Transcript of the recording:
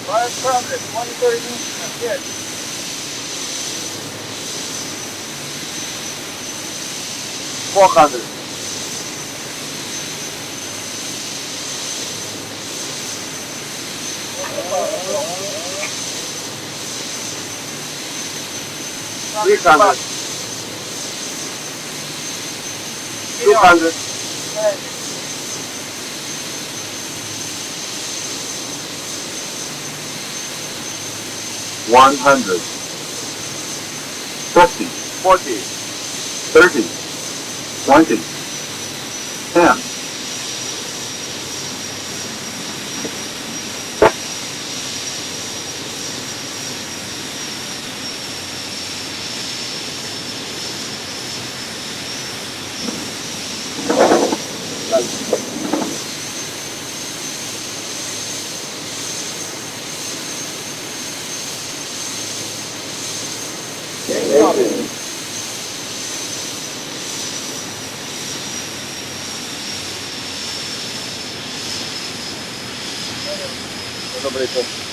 500, monitoring instrument, yes. 400. 300. 200. 100. 50. 40. 30. 20. 10. Добрый день.